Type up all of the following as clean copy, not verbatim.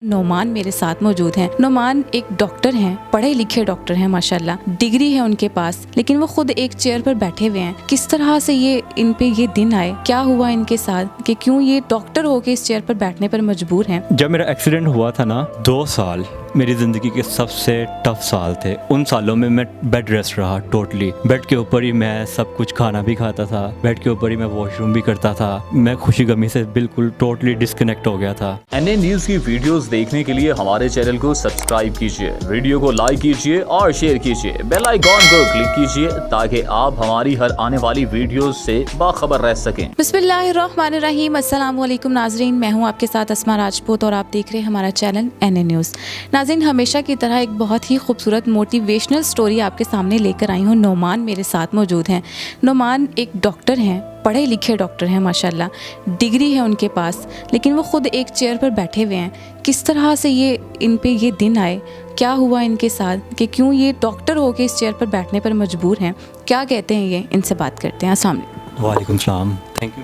नोमान मेरे साथ मौजूद हैं। नोमान एक डॉक्टर हैं, पढ़े लिखे डॉक्टर हैं माशाल्लाह, डिग्री है उनके पास, लेकिन वो खुद एक चेयर पर बैठे हुए हैं। किस तरह से ये इन पे ये दिन आए, क्या हुआ इनके साथ कि क्यों ये डॉक्टर होके इस चेयर पर बैठने पर मजबूर हैं? जब मेरा एक्सीडेंट हुआ था ना, 2 साल मेरी ज़िंदगी के सबसे टफ साल थे। उन सालों में मैं बेड रेस्ट रहा, टोटली बेड के ऊपर ही मैं सब कुछ खाना भी खाता था, बेड के ऊपर ही मैं वॉशरूम भी करता था। मैं खुशी गमी से बिल्कुल टोटली डिस्कनेक्ट हो गया था। एनए न्यूज की वीडियोस देखने के लिए हमारे चैनल को सब्सक्राइब कीजिए, वीडियो को लाइक कीजिए और शेयर कीजिए, बेल आइकॉन को क्लिक कीजिए ताकि आप हमारी हर आने वाली वीडियोस से बाखबर रह सकें। बिस्मिल्लाहिर्रहमानिर्रहीम। अस्सलाम वालेकुम नाजरीन, मैं हूँ आपके साथ अस्मा राजपूत और आप देख रहे हैं हमारा चैनल एनए न्यूज़। नाज़रीन, हमेशा की तरह एक बहुत ही खूबसूरत मोटिवेशनल स्टोरी आपके सामने लेकर आई हूँ। नोमान मेरे साथ मौजूद हैं। नोमान एक डॉक्टर हैं, पढ़े लिखे डॉक्टर हैं माशाल्लाह, डिग्री है उनके पास, लेकिन वो खुद एक चेयर पर बैठे हुए हैं। किस तरह से ये इन पे ये दिन आए, क्या हुआ इनके साथ कि क्यों ये डॉक्टर होके इस चेयर पर बैठने पर मजबूर हैं, क्या कहते हैं ये, इनसे बात करते हैं। अस्सलाम वालेकुम। वालेकुम सलाम, थैंक यू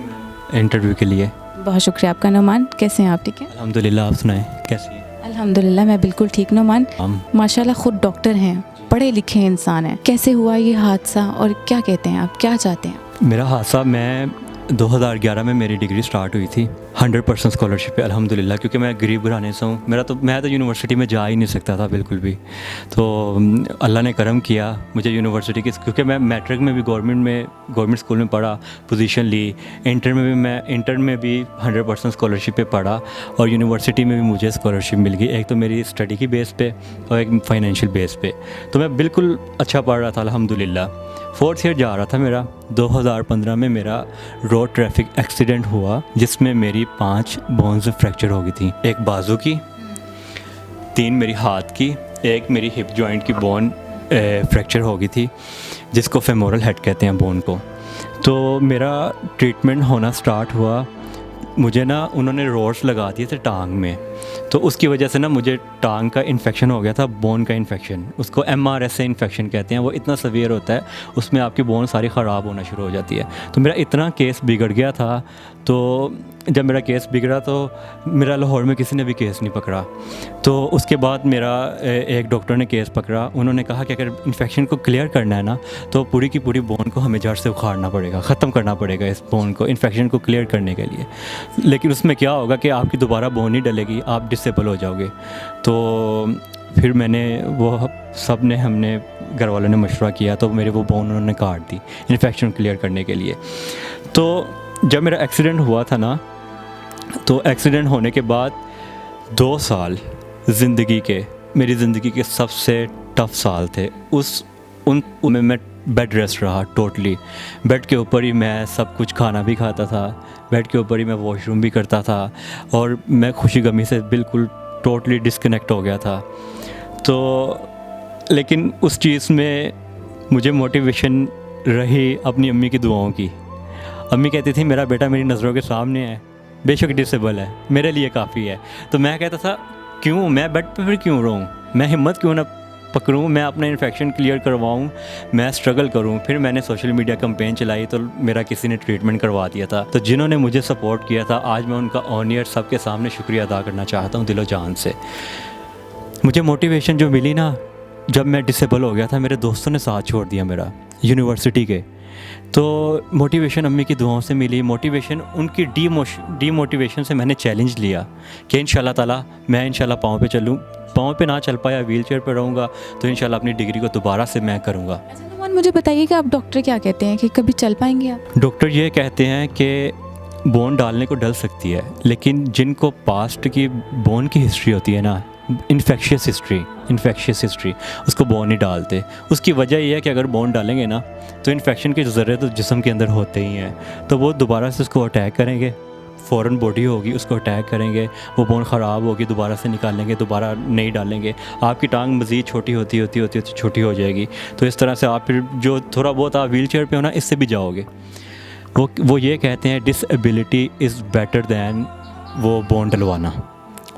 इंटरव्यू के लिए। बहुत शुक्रिया आपका। नोमान, कैसे हैं आप? ठीक है अल्हम्दुलिल्लाह, आप सुनाएं कैसी हैं? अल्हम्दुलिल्लाह, मैं बिल्कुल ठीक। नोमान माशाल्लाह खुद डॉक्टर हैं, पढ़े लिखे इंसान हैं। कैसे हुआ ये हादसा और क्या कहते हैं आप, क्या चाहते हैं? मेरा हादसा, मैं 2011 में मेरी डिग्री स्टार्ट हुई थी 100% स्कॉलरशिप पे, अल्हम्दुलिल्लाह। क्योंकि मैं गरीब घराने से हूँ, मैं तो यूनिवर्सिटी में जा ही नहीं सकता था बिल्कुल भी। तो अल्लाह ने करम किया मुझे यूनिवर्सिटी की, क्योंकि मैं मैट्रिक में भी गवर्नमेंट स्कूल में पढ़ा, पोजीशन ली। इंटर में भी 100% स्कॉलरशिप पे पढ़ा और यूनिवर्सिटी में भी मुझे स्कॉलरशिप मिल गई। एक तो मेरी स्टडी की बेस पे और एक फाइनेंशियल बेस पे। तो मैं बिल्कुल अच्छा पढ़ रहा था अल्हम्दुलिल्लाह। 4th ईयर जा रहा था मेरा। 2015 में मेरा रोड ट्रैफिक एक्सीडेंट हुआ जिसमें मेरी 5 बोन्स फ्रैक्चर हो गई थी। एक बाजू की, 3 मेरी हाथ की, एक मेरी हिप जॉइंट की बोन फ्रैक्चर हो गई थी, जिसको फेमोरल हेड कहते हैं बोन को। तो मेरा ट्रीटमेंट होना स्टार्ट हुआ। मुझे ना उन्होंने रोड्स लगा दिए थे टांग में, तो उसकी वजह से ना मुझे टांग का इन्फेक्शन हो गया था, बोन का इन्फेक्शन। उसको MRSA इन्फेक्शन कहते हैं। वो इतना सवियर होता है, उसमें आपकी बोन सारी ख़राब होना शुरू हो जाती है। तो मेरा इतना केस बिगड़ गया था। तो जब मेरा केस बिगड़ा तो मेरा लाहौर में किसी ने भी केस नहीं पकड़ा। तो उसके बाद मेरा एक डॉक्टर ने केस पकड़ा। उन्होंने कहा कि अगर इन्फेक्शन को क्लियर करना है ना, तो पूरी की पूरी बोन को हमें जड़ से उखाड़ना पड़ेगा, ख़त्म करना पड़ेगा इस बोन को, इन्फेक्शन को क्लियर करने के लिए। लेकिन उसमें क्या होगा कि आपकी दोबारा बोन नहीं डलेगी, आप डिसेबल हो जाओगे। तो फिर हमने घर वालों ने मशवरा किया, तो मेरे वो बोन उन्होंने काट दी इन्फेक्शन क्लियर करने के लिए। तो जब मेरा एक्सीडेंट हुआ था ना, तो एक्सीडेंट होने के बाद 2 साल मेरी ज़िंदगी के सबसे टफ साल थे। उनमें मैं बेड रेस्ट रहा, टोटली बेड के ऊपर ही मैं सब कुछ खाना भी खाता था, बेड के ऊपर ही मैं वॉशरूम भी करता था और मैं खुशी गमी से बिल्कुल टोटली डिस्कनेक्ट हो गया था। तो लेकिन उस चीज़ में मुझे मोटिवेशन रही अपनी अम्मी की दुआओं की। अम्मी कहती थी मेरा बेटा मेरी नज़रों के सामने है, बेशक डिसेबल है, मेरे लिए काफ़ी है। तो मैं कहता था क्यों मैं बेड पे फिर क्यों रहूँ, मैं हिम्मत क्यों ना पकड़ूँ, मैं अपना इन्फेक्शन क्लियर करवाऊँ, मैं स्ट्रगल करूँ। फिर मैंने सोशल मीडिया कैंपेन चलाई, तो मेरा किसी ने ट्रीटमेंट करवा दिया था। तो जिन्होंने मुझे सपोर्ट किया था, आज मैं उनका ऑन ईयर सबके सामने शुक्रिया अदा करना चाहता हूँ दिलो जान से। मुझे मोटिवेशन जो मिली ना, जब मैं डिसेबल हो गया था, मेरे दोस्तों ने साथ छोड़ दिया मेरा यूनिवर्सिटी के। तो मोटिवेशन अम्मी की दुआओं से मिली, मोटिवेशन उनकी डीमोटिवेशन से मैंने चैलेंज लिया कि इंशाल्लाह ताला मैं इंशाल्लाह पाँव पे ना चल पाया, व्हीलचेयर पे रहूँगा, तो इंशाल्लाह अपनी डिग्री को दोबारा से मैं करूँगा। अच्छा नोमान, मुझे बताइए कि आप डॉक्टर क्या कहते हैं कि कभी चल पाएंगे आप? डॉक्टर ये कहते हैं कि बोन डालने को डल सकती है, लेकिन जिनको पास्ट की बोन की हिस्ट्री होती है ना, इन्फेक्शियस हिस्ट्री, उसको बोन नहीं डालते। उसकी वजह यह है कि अगर बोन डालेंगे ना, तो इन्फेक्शन के ज़र्रे तो जिस्म के अंदर होते ही हैं, तो वो दोबारा से उसको अटैक करेंगे, फ़ौरन बॉडी होगी उसको अटैक करेंगे, वो बोन ख़राब होगी, दोबारा से निकालेंगे, दोबारा नहीं डालेंगे, आपकी टांग मज़ीद छोटी होती छोटी हो जाएगी। तो इस तरह से आप फिर जो थोड़ा बहुत आप व्हील चेयर पर हो ना, इससे भी जाओगे। वो ये कहते हैं डिसेबिलिटी इज़ बेटर दैन वो बोन डलवाना,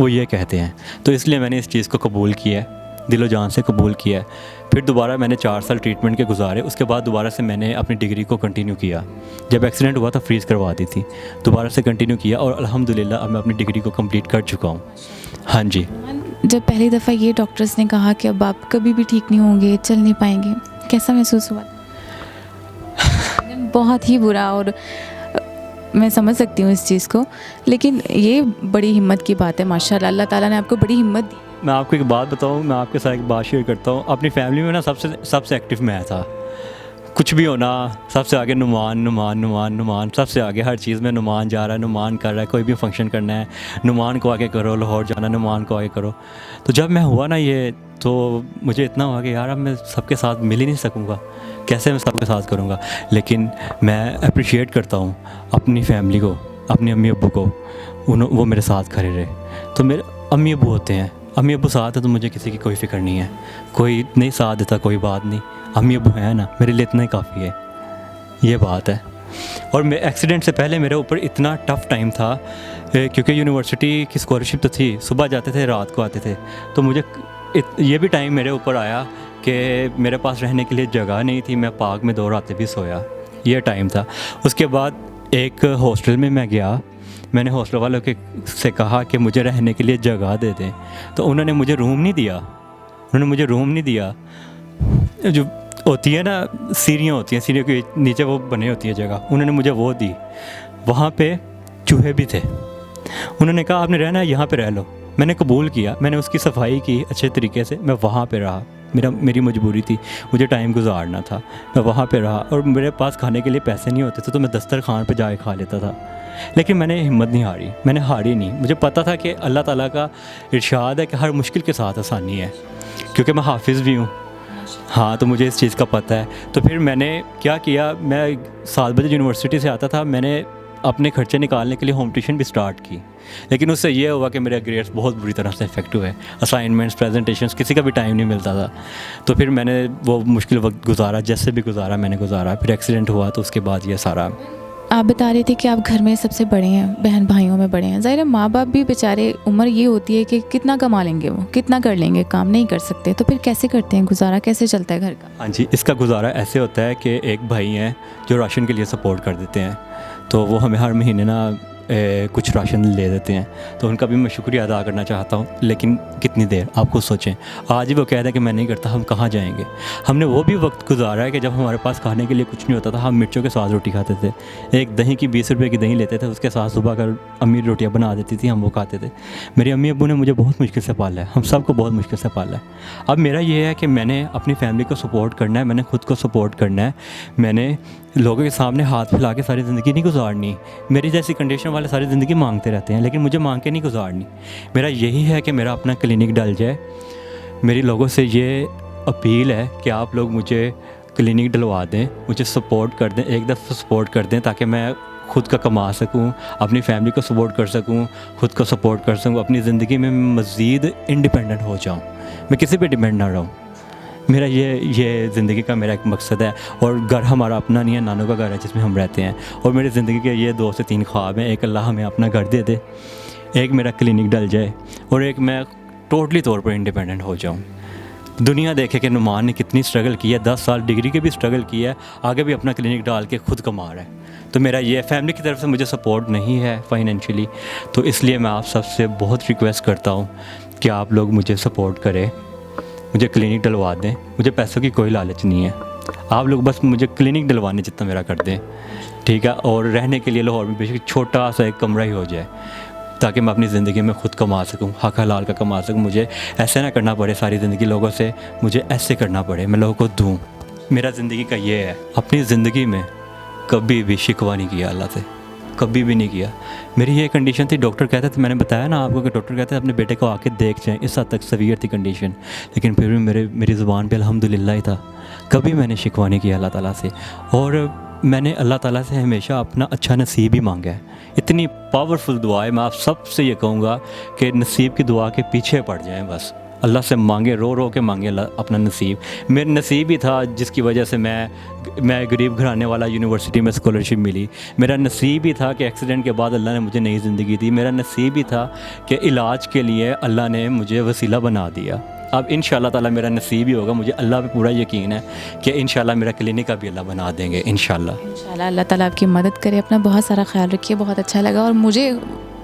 वो ये कहते हैं। तो इसलिए मैंने इस चीज़ को कबूल किया है, दिलो जान से कबूल किया है। फिर दोबारा मैंने 4 साल ट्रीटमेंट के गुजारे। उसके बाद दोबारा से मैंने अपनी डिग्री को कंटिन्यू किया। जब एक्सीडेंट हुआ था फ्रीज़ करवा दी थी, दोबारा से कंटिन्यू किया और अल्हम्दुलिल्लाह अब मैं अपनी डिग्री को कंप्लीट कर चुका हूँ। हाँ जी। जब पहली दफ़ा ये डॉक्टर्स ने कहा कि अब आप कभी भी ठीक नहीं होंगे, चल नहीं पाएंगे, कैसा महसूस हुआ? बहुत ही बुरा। और मैं समझ सकती हूँ इस चीज़ को, लेकिन ये बड़ी हिम्मत की बात है माशाल्लाह। अल्लाह ताला ने आपको बड़ी हिम्मत दी। मैं आपको एक बात बताऊँ, मैं आपके साथ एक बात शेयर करता हूँ। अपनी फैमिली में ना सबसे एक्टिव मैं था। कुछ भी होना सबसे आगे नुमान नुमान नुमान नुमान, सबसे आगे हर चीज़ में नुमान जा रहा है, नुमान कर रहा है। कोई भी फंक्शन करना है नुमान को आगे करो, लाहौर जाना नुमान को आगे करो। तो जब मैं हुआ ना ये, तो मुझे इतना हुआ कि यार अब मैं सबके साथ मिल ही नहीं सकूँगा, कैसे मैं सबके साथ करूँगा। लेकिन मैं अप्रिशिएट करता हूँ अपनी फैमिली को, अपनी अम्मी अब्बू को, वो मेरे साथ खड़े रहे। तो मेरे अम्मी अब्बू होते हैं, अम्मी अब्बू साथ है तो मुझे किसी की कोई फ़िक्र नहीं है। कोई नहीं साथ देता कोई बात नहीं, अम्मी अब्बू हैं ना, मेरे लिए इतना ही काफ़ी है, ये बात है। और मैं एक्सीडेंट से पहले मेरे ऊपर इतना टफ़ टाइम था, क्योंकि यूनिवर्सिटी की स्कॉलरशिप तो थी, सुबह जाते थे रात को आते थे। तो मुझे ये भी टाइम मेरे ऊपर आया कि मेरे पास रहने के लिए जगह नहीं थी, मैं पार्क में 2 रातें भी सोया, ये टाइम था। उसके बाद एक हॉस्टल में मैं गया, मैंने हॉस्टल वालों से कहा कि मुझे रहने के लिए जगह दे दें। तो उन्होंने मुझे रूम नहीं दिया, जो होती है ना सीढ़ियाँ होती हैं, सीढ़ियों के नीचे वो बनी होती है जगह, उन्होंने मुझे वो दी। वहाँ पे चूहे भी थे। उन्होंने कहा आपने रहना है यहाँ पे रह लो। मैंने कबूल किया, मैंने उसकी सफाई की अच्छे तरीके से, मैं वहाँ पे रहा। मेरी मजबूरी थी, मुझे टाइम गुजारना था, मैं वहाँ पे रहा। और मेरे पास खाने के लिए पैसे नहीं होते थे तो मैं दस्तरखान पे जाके खा लेता था। लेकिन मैंने हिम्मत नहीं हारी, मैंने हारी नहीं। मुझे पता था कि अल्लाह ताला का इरशाद है कि हर मुश्किल के साथ आसानी है, क्योंकि मैं हाफिज़ भी हूँ। हाँ, तो मुझे इस चीज़ का पता है। तो फिर मैंने क्या किया, मैं 7 बजे यूनिवर्सिटी से आता था, मैंने अपने खर्चे निकालने के लिए होम ट्यूशन भी स्टार्ट की। लेकिन उससे ये हुआ कि मेरे ग्रेड्स बहुत बुरी तरह से इफेक्ट हुए, असाइनमेंट्स, प्रेजेंटेशंस, किसी का भी टाइम नहीं मिलता था। तो फिर मैंने वो मुश्किल वक्त गुजारा, जैसे भी गुजारा मैंने गुजारा। फिर एक्सीडेंट हुआ तो उसके बाद ये सारा। आप बता रहे थे कि आप घर में सबसे बड़े हैं, बहन भाइयों में बड़े हैं। ज़ाहिर है माँ बाप भी बेचारे, उम्र ये होती है कि कितना कमा लेंगे, वो कितना कर लेंगे, काम नहीं कर सकते। तो फिर कैसे करते हैं गुजारा, कैसे चलता है घर का? हाँ जी, इसका गुजारा ऐसे होता है कि एक भाई हैं जो राशन के लिए सपोर्ट कर देते हैं, तो वो हमें हर महीने ना कुछ राशन ले देते हैं। तो उनका भी मैं शुक्रिया अदा करना चाहता हूँ। लेकिन कितनी देर, आप खुद सोचें, आज ही वो कह दें कि मैं नहीं करता, हम कहाँ जाएंगे। हमने वो भी वक्त गुजारा है कि जब हमारे पास खाने के लिए कुछ नहीं होता था, हम मिर्चों के साथ रोटी खाते थे। एक दही की 20 रुपये की दही लेते थे, उसके साथ सुबह का अम्मी रोटियाँ बना देती थी, हम वो खाते थे। मेरी अम्मी अब्बू ने मुझे बहुत मुश्किल से पाला है, हम सबको बहुत मुश्किल से पाला है। अब मेरा ये है कि मैंने अपनी फैमिली को सपोर्ट करना है, मैंने खुद को सपोर्ट करना है। मैंने लोगों के सामने हाथ फैला के सारी ज़िंदगी नहीं गुजारनी। मेरी जैसी कंडीशन वाले सारी ज़िंदगी मांगते रहते हैं, लेकिन मुझे मांग के नहीं गुजारनी। मेरा यही है कि मेरा अपना क्लिनिक डल जाए। मेरी लोगों से ये अपील है कि आप लोग मुझे क्लिनिक डलवा दें, मुझे सपोर्ट कर दें, एक दफ़ा सपोर्ट कर दें, ताकि मैं खुद का कमा सकूं, अपनी फैमिली को सपोर्ट कर सकूं, खुद को सपोर्ट कर सकूं, अपनी ज़िंदगी में मज़ीद इंडिपेंडेंट हो जाऊं, मैं किसी पे डिपेंड ना रहूं। मेरा ये ज़िंदगी का मेरा एक मकसद है। और घर हमारा अपना नहीं है, नानों का घर है जिसमें हम रहते हैं। और मेरी ज़िंदगी के ये 2 से 3 ख्वाब हैं। एक, अल्लाह हमें अपना घर दे दे, एक मेरा क्लिनिक डल जाए, और एक मैं टोटली तौर पर इंडिपेंडेंट हो जाऊँ। दुनिया देखे कि नुमान ने कितनी स्ट्रगल की है, 10 साल डिग्री के भी स्ट्रगल की है, आगे भी अपना क्लिनिक डाल के खुद कमा रहा है। तो मेरा ये फैमिली की तरफ से मुझे सपोर्ट नहीं है फाइनेंशियली, तो इसलिए मैं आप सबसे बहुत रिक्वेस्ट करता हूँ कि आप लोग मुझे सपोर्ट करें, मुझे क्लिनिक डलवा दें। मुझे पैसों की कोई लालच नहीं है, आप लोग बस मुझे क्लिनिक डलवाने जितना मेरा कर दें, ठीक है। और रहने के लिए लाहौर में बेशक छोटा सा एक कमरा ही हो जाए, ताकि मैं अपनी ज़िंदगी में खुद कमा सकूं, हक हलाल का कमा सकूं। मुझे ऐसे ना करना पड़े सारी ज़िंदगी लोगों से, मुझे ऐसे करना पड़े, मैं लोगों को दूं। मेरा ज़िंदगी का ये है, अपनी ज़िंदगी में कभी भी शिकवा नहीं किया अल्लाह से, कभी भी नहीं किया। मेरी ये कंडीशन थी, डॉक्टर कहते थे, मैंने बताया ना आपको कि डॉक्टर कहते थे अपने बेटे को आके देख जाएँ, इस हद तक सवीयर थी कंडीशन। लेकिन फिर भी मेरी ज़ुबान पे अल्हम्दुलिल्लाह ही था, कभी मैंने शिकवा नहीं किया अल्लाह ताला से। और मैंने अल्लाह ताला से हमेशा अपना अच्छा नसीब ही मांगा है। इतनी पावरफुल दुआ है, मैं आप सब से ये कहूँगा कि नसीब की दुआ के पीछे पड़ जाएं, बस अल्लाह से मांगे, रो रो के मांगे अल्लाह अपना नसीब। मेरा नसीब ही था जिसकी वजह से मैं गरीब घराने वाला यूनिवर्सिटी में स्कॉलरशिप मिली। मेरा नसीब ही था कि एक्सीडेंट के बाद अल्लाह ने मुझे नई ज़िंदगी दी। मेरा नसीब ही था कि इलाज के लिए अल्लाह ने मुझे वसीला बना दिया। अब इंशाल्लाह ताला मेरा नसीब ही होगा, मुझे अल्लाह पे पूरा यकीन है कि इंशाल्लाह मेरा क्लिनिक का भी अल्लाह बना देंगे इंशाल्लाह। इंशाल्लाह अल्लाह ताला आपकी मदद करे। अपना बहुत सारा ख्याल रखिए। बहुत अच्छा लगा और मुझे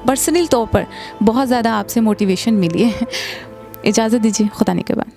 पर्सनल तौर पर बहुत ज़्यादा आपसे मोटिवेशन मिली है। इजाज़त दीजिए, खुदा निगहबान।